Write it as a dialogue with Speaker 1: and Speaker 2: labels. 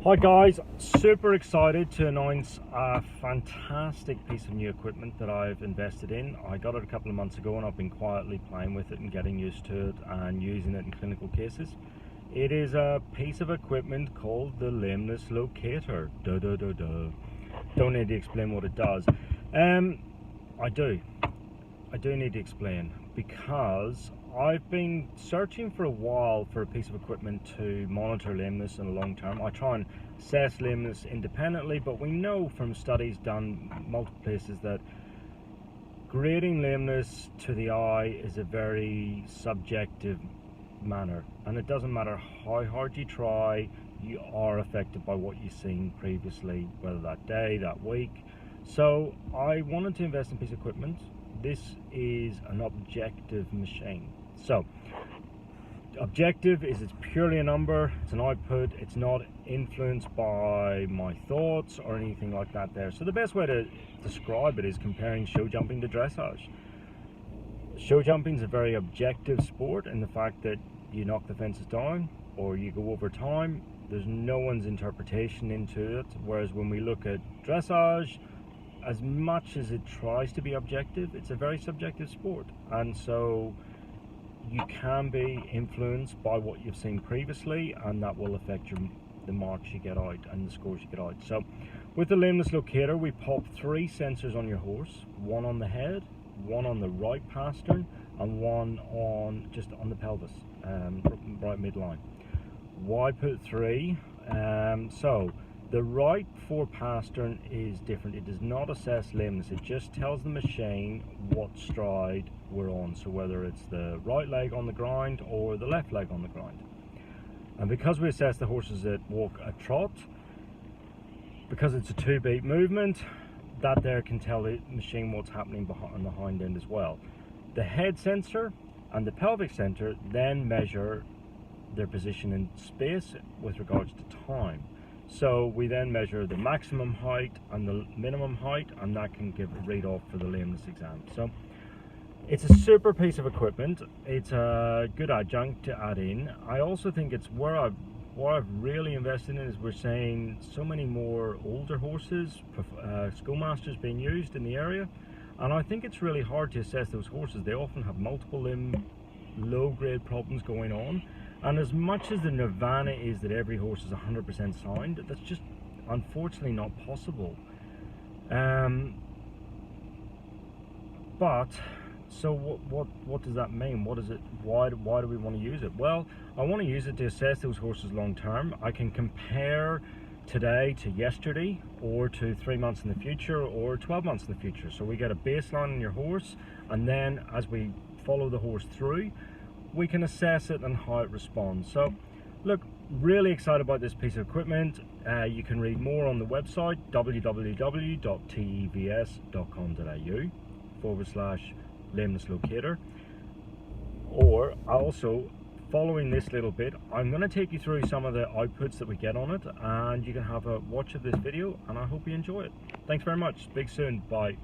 Speaker 1: Hi guys, super excited to announce a fantastic piece of new equipment that I've invested in. I got it a couple of months ago and I've been quietly playing with it and getting used to it and using it in clinical cases. It is a piece of equipment called the Lameness Locator. Don't need to explain what it does. I do need to explain, because I've been searching for a while for a piece of equipment to monitor lameness in the long term. I try and assess lameness independently, but we know from studies done multiple places that grading lameness to the eye is a very subjective manner, and it doesn't matter how hard you try, you are affected by what you've seen previously, whether that day, that week. So I wanted to invest in a piece of equipment. This is an objective machine. So objective is it's purely a number, it's an output, it's not influenced by my thoughts or anything like that there. So the best way to describe it is comparing show jumping to dressage. Show jumping is a very objective sport in the fact that you knock the fences down or you go over time. There's no one's interpretation into it, whereas when we look at dressage, as much as it tries to be objective, it's a very subjective sport, and so you can be influenced by what you've seen previously, and that will affect the marks you get out and the scores you get out. So with the Lameness Locator, we pop 3 sensors on your horse, one on the head, one on the right pastern, and one on just on the pelvis, right midline. Why put 3? So the right fore pastern is different. It does not assess lameness. It just tells the machine what stride we're on. So whether it's the right leg on the ground or the left leg on the ground. And because we assess the horses that walk a trot, because it's a 2-beat movement, that there can tell the machine what's happening on the hind end as well. The head sensor and the pelvic sensor then measure their position in space with regards to time. So we then measure the maximum height and the minimum height, and that can give a read off for the lameness exam. So it's a super piece of equipment. It's a good adjunct to add in. I also think it's where I've really invested in is we're seeing so many more older horses, schoolmasters being used in the area, and I think it's really hard to assess those horses. They often have multiple limb, low grade problems going on. And as much as the nirvana is that every horse is 100% sound, that's just unfortunately not possible. But so what does that mean? What is it? Why do we want to use it? Well, I want to use it to assess those horses long term. I can compare today to yesterday, or to 3 months in the future, or 12 months in the future. So we get a baseline on your horse, and then as we follow the horse through, we can assess it and how it responds. So look, really excited about this piece of equipment. You can read more on the website www.tevs.com.au/lameness locator. Or also, following this little bit, I'm going to take you through some of the outputs that we get on it, and you can have a watch of this video, and I hope you enjoy it. Thanks very much. Speak soon. Bye.